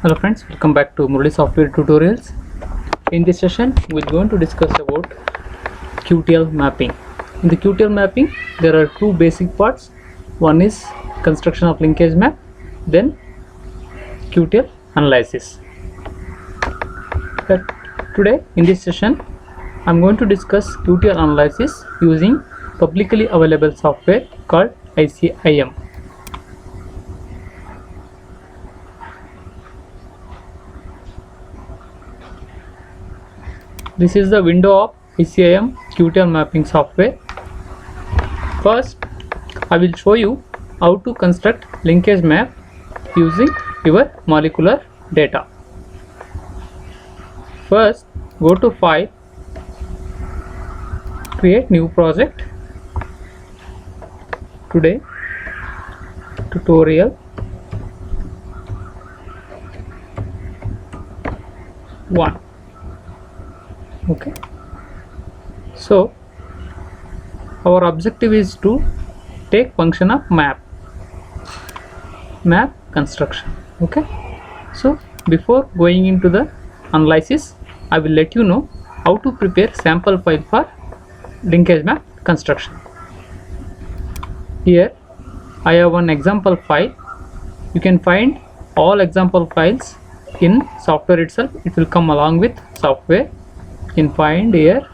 Hello friends, welcome back to Murali Software Tutorials. In this session, we're going to discuss about QTL mapping. In the QTL mapping, there are two basic parts. One is construction of linkage map, then QTL analysis. But today, in this session, I'm going to discuss QTL analysis using publicly available software called ICIM. This is the window of ICIM QTL mapping software. First, I will show you how to construct linkage map using your molecular data. First, go to File, create new project. Today, tutorial 1. Okay, so our objective is to take function of map construction. Okay, so before going into the analysis, I will let you know how to prepare sample file for linkage map construction. Here I have one example file. You can find all example files in software itself. It will come along with software. You can find here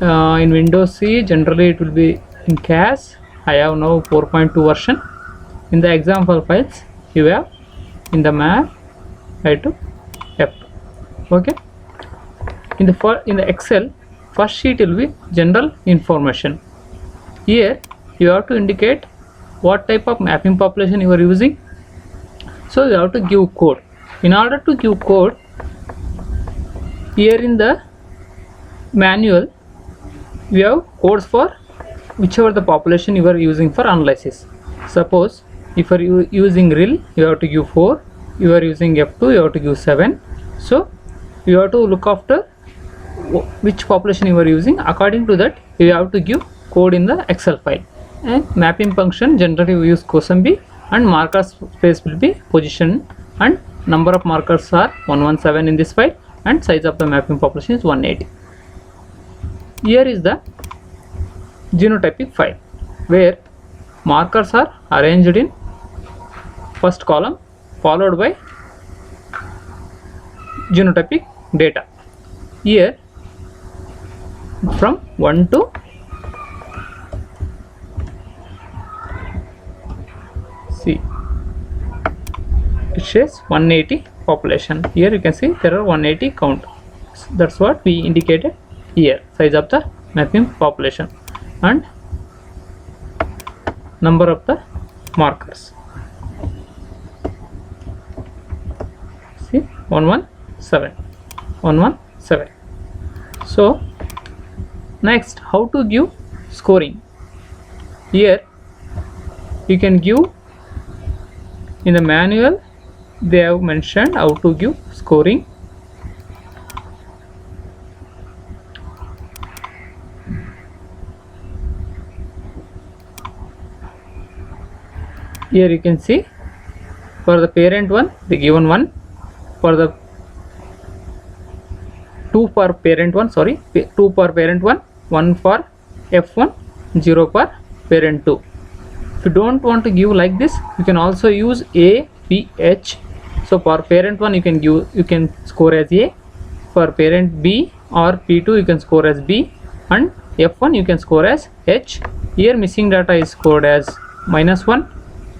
in Windows C, generally it will be in CAS. I have now 4.2 version. In the example files you have in the map I to F. Okay, in the Excel, first sheet will be general information. Here you have to indicate what type of mapping population you are using, so you have to give code. In order to give code, here in the manual we have codes for whichever the population you are using for analysis. Suppose if you are using RIL, you have to give 4, you are using F2, you have to give 7. So you have to look after which population you are using. According to that, you have to give code in the Excel file. And mapping function, generally we use COSMB, and marker space will be position, and number of markers are 117 in this file, and size of the mapping population is 180. Here is the genotypic file where markers are arranged in first column followed by genotypic data. Here from 1 to C, it says 180 population. Here you can see there are 180 count. That's what we indicated here, size of the mapping population and number of the markers. See, 117. So next, how to give scoring. Here you can give in the manual, they have mentioned how to give scoring. Here you can see for the parent one, the given 1, for the 2 for parent 1, 2 for parent 1, 1 for F1, 0 for parent 2. If you don't want to give like this, you can also use A, B, H. So for parent 1 you can score as A, for parent B or P2 you can score as B, and F1 you can score as H. Here missing data is scored as -1,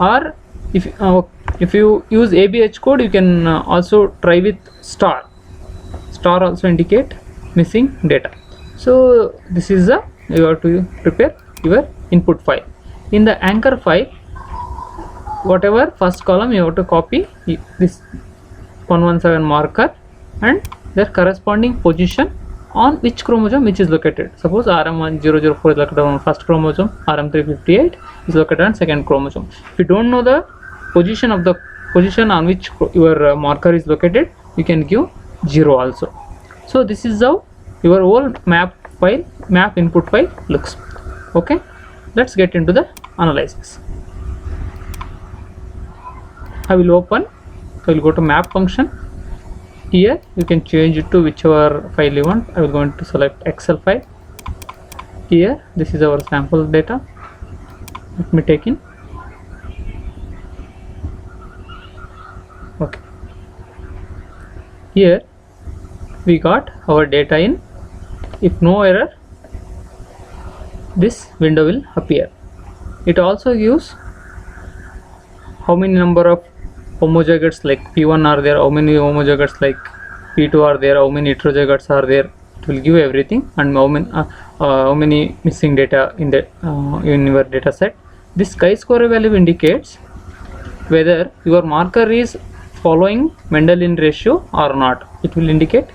or if you use ABH code, you can also try with star also indicate missing data. So this is the, you have to prepare your input file. In the anchor file, whatever first column you have to copy this 117 marker and their corresponding position on which chromosome which is located. Suppose RM1004 is located on first chromosome, RM358 is located on second chromosome. If you don't know the position on which your marker is located, you can give 0 also. So this is how your whole map input file looks. Okay, let's get into the analysis. I will open I will go to map function. Here you can change it to whichever file you want. I will going to select Excel file. Here this is our sample data. Let me take in. Okay, here we got our data in. If no error, this window will appear. It also gives how many number of homozygotes like P1 are there, how many homozygotes like P2 are there, how many heterozygotes are there. It will give everything, and how many missing data in the in your data set. This chi-square value indicates whether your marker is following Mendelian ratio or not. It will indicate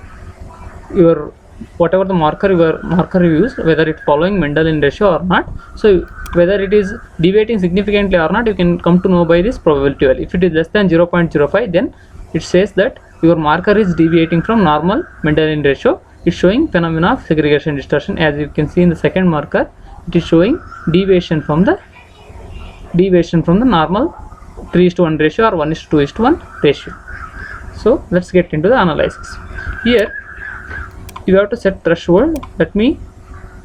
your whatever the marker you use, whether it's following Mendelian ratio or not. So whether it is deviating significantly or not, you can come to know by this probability value. If it is less than 0.05, then it says that your marker is deviating from normal Mendelian ratio. It's showing phenomena of segregation distortion. As you can see in the second marker, it is showing deviation from the normal 3:1 ratio or 1:2:1 ratio. So let's get into the analysis. Here you have to set threshold. Let me,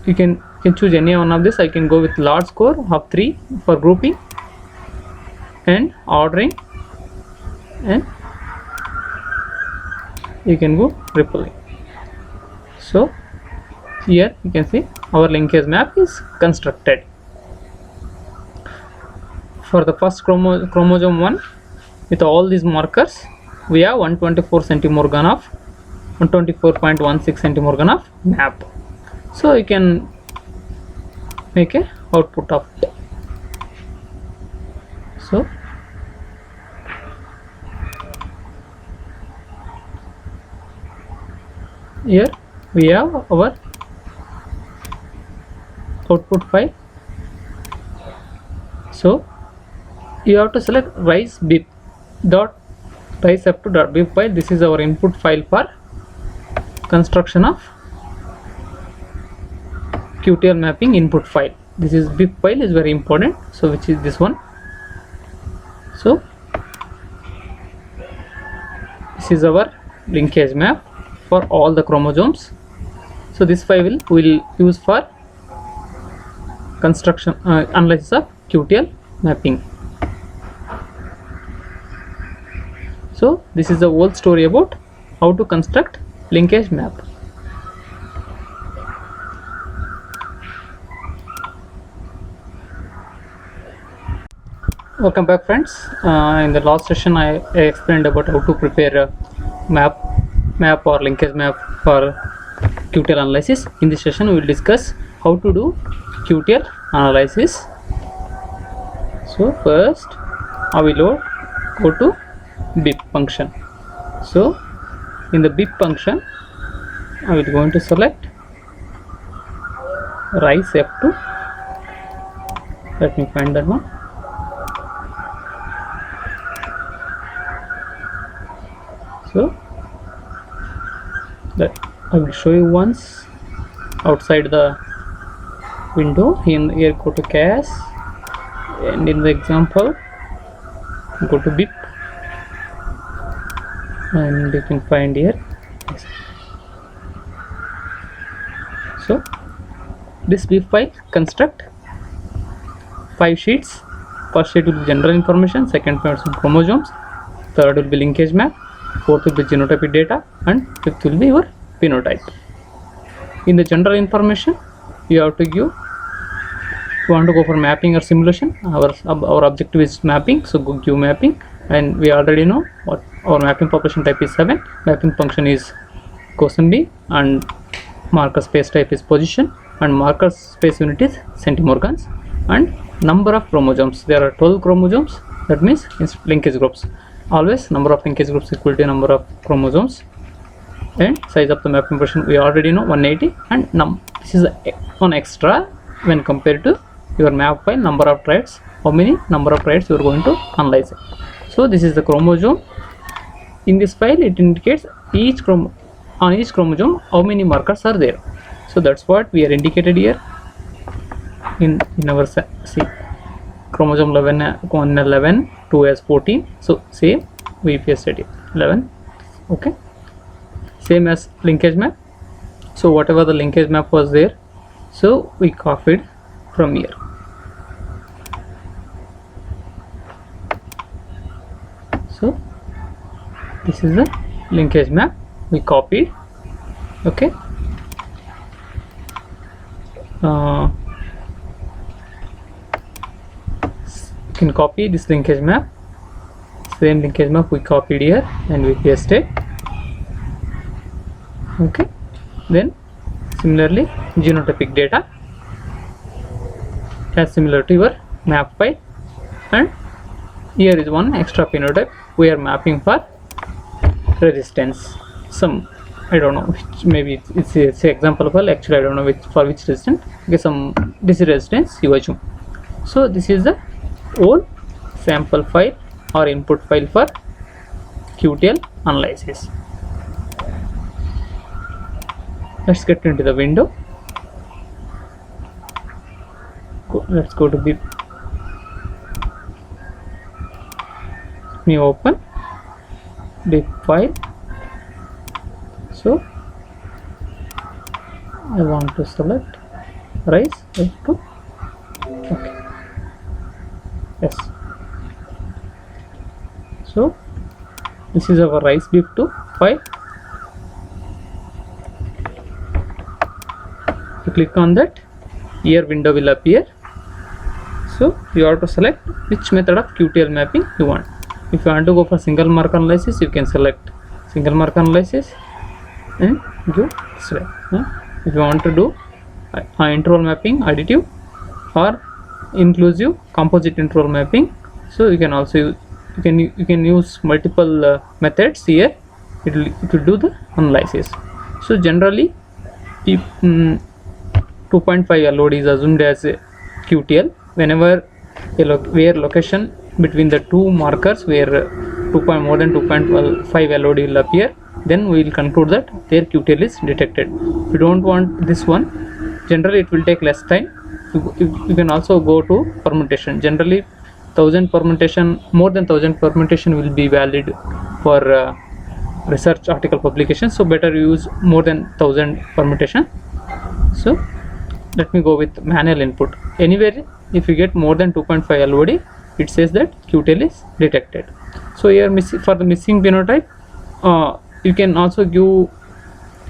you can choose any one of this. I can go with large score of 3 for grouping and ordering, and you can go rippling. So here you can see our linkage map is constructed. For the first chromosome 1, with all these markers, we have 124 centimorgan of 124.16 centimorgan of map. So you can make a output of it. So here we have our output file. So you have to select rise bip dot rise up to dot bip file. This is our input file for construction of QTL mapping input file. This is bip file is very important, so which is this one. So this is our linkage map for all the chromosomes. So this file will use for construction analysis of QTL mapping. So this is the whole story about how to construct linkage map. Welcome back, friends. In the last session I explained about how to prepare a map or linkage map for QTL analysis. In this session we will discuss how to do QTL analysis. So first I will go to bip function. So in the bip function I will going to select rise F2. Let me find that one. So that I will show you once outside the window. Here go to CAS, and in the example go to bip, and you can find here. So this bip file construct 5 sheets. First sheet will be general information, second part will be chromosomes, third will be linkage map, fourth will be genotypic data, and fifth will be your phenotype. In the general information you have to give, you want to go for mapping or simulation. Our objective is mapping, so go give mapping, and we already know what our mapping population type is 7, mapping function is quotient B, and marker space type is position, and marker space unit is centimorgans, and number of chromosomes. There are 12 chromosomes, that means linkage groups. Always number of linkage groups equal to number of chromosomes, and size of the mapping portion we already know 180, and this is one extra when compared to your map file, number of traits, how many number of traits you are going to analyze it. So this is the chromosome. In this file it indicates on each chromosome how many markers are there. So that's what we are indicated here in our see chromosome 11 2 as 14. So same we pasted it 11. Okay, same as linkage map. So whatever the linkage map was there, so we copied from here. So this is the linkage map we copied. Okay, you can copy this linkage map, same linkage map we copied here and we pasted. Okay, then similarly genotypic data as similar to your map file, and here is one extra phenotype we are mapping for resistance. Some, I don't know which, maybe it's a example file, actually I don't know which for which resistance. Okay, some DC resistance you assume. So this is the old sample file or input file for QTL analysis. Let's get into the window. Let's go to the new open the file. So I want to select rise F2. Okay, yes, so this is our rise BIF2 file. You click on that, here window will appear. So you have to select which method of QTL mapping you want. If you want to go for single marker analysis, you can select single marker analysis and give select. If you want to do interval mapping, additive or inclusive composite interval mapping, so you can also you can use multiple methods here. It will do the analysis. So generally 2.5 LOD is assumed as a QTL whenever where location between the two markers where more than 2.5 LOD will appear, then we will conclude that their QTL is detected. If you don't want this one, generally it will take less time. You can also go to permutation. Generally 1000 permutation, more than 1000 permutation will be valid for research article publication, so better use more than 1000 permutation. So let me go with manual input. Anywhere if you get more than 2.5 LOD, it says that QTL is detected. So here for the missing phenotype, you can also give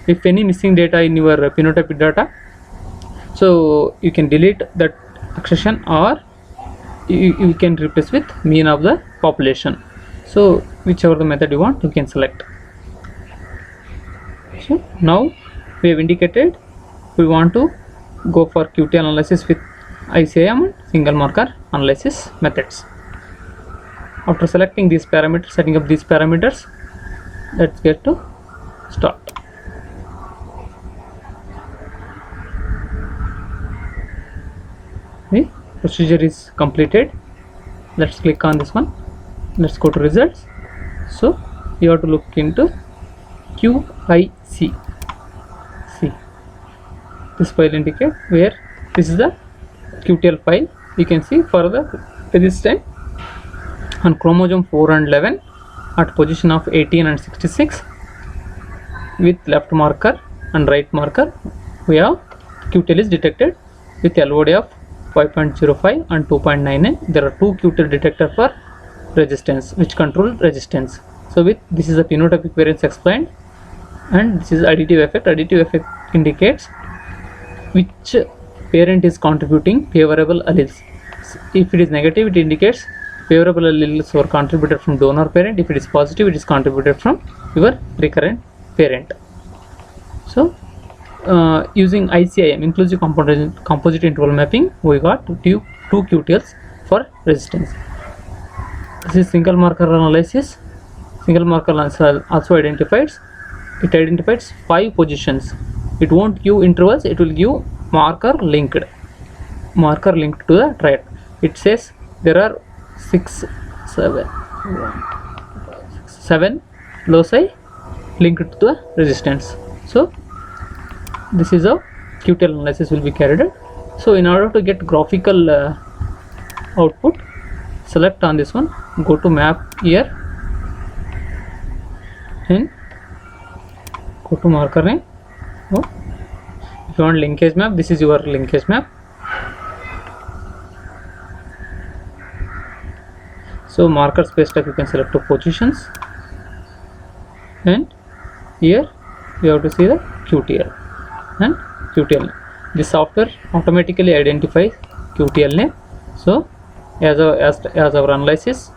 if any missing data in your phenotypic data, so you can delete that accession or you can replace with mean of the population. So whichever the method you want, you can select. So now we have indicated we want to go for QTL analysis with ICIM and single marker analysis methods. After selecting these parameters, setting up these parameters, let's get to start. The procedure is completed. Let's click on this one. Let's go to results. So you have to look into QIC. See, this file indicate where this is the QTL file. You can see for the resistance on chromosome 4 and 11 at position of 18 and 66 with left marker and right marker, we have QTL is detected with LOD of 5.05 and 2.99. There are two QTL detector for resistance which control resistance. So with this is the phenotypic variance explained, and this is additive effect. Additive effect indicates which parent is contributing favorable alleles. If it is negative, it indicates favorable alleles were contributed from donor parent. If it is positive, it is contributed from your recurrent parent. So using ICIM, inclusive composite interval mapping, we got two QTLs for resistance. This is single marker analysis. Single marker analysis also identifies 5 positions. It won't give intervals, it will give marker linked to the triad. It says there are 7 loci linked to the resistance. So this is how QTL analysis will be carried out. So in order to get graphical output, select on this one, go to map here and go to marker name. Oh, if you want linkage map, this is your linkage map. So marker space type you can select to positions, and here you have to see the QTL and QTL. This software automatically identifies QTL name. So as our analysis,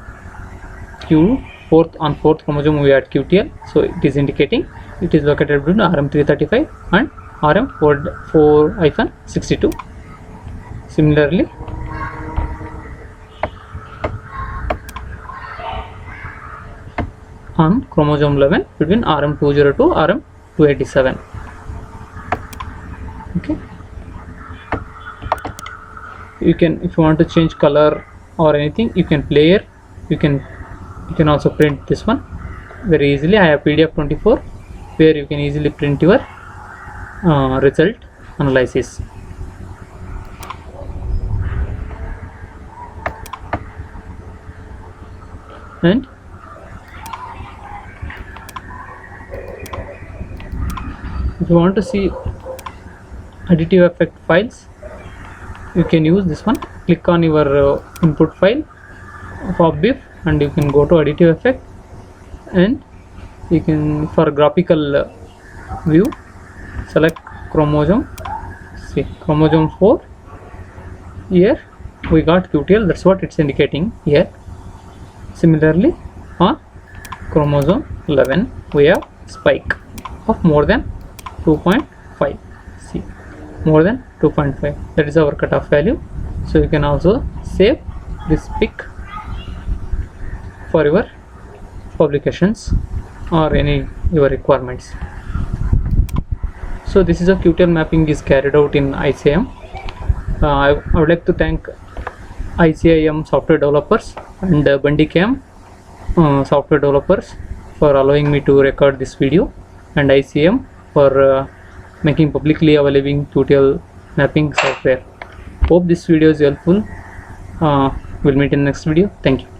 on fourth chromosome we add QTL, so it is indicating it is located between RM335 and RM4-62. Similarly, on chromosome 11 between RM202 RM287. Okay, you can, if you want to change color or anything, you can play here. You can also print this one very easily. I have PDF24 where you can easily print your result analysis. And if you want to see additive effect files, you can use this one. Click on your input file POPBIF and you can go to additive effect, and you can, for graphical view, select chromosome. See, chromosome 4, here we got QTL, that's what it's indicating here. Similarly, on chromosome 11 we have spike of more than 2.5. see, more than 2.5, that is our cutoff value. So you can also save this pic for your publications or any your requirements. So this is a QTL mapping is carried out in ICIM. I would like to thank ICIM software developers and Bandicam software developers for allowing me to record this video, and ICM for making publicly available QTL mapping software. Hope this video is helpful. We'll meet in the next video. Thank you.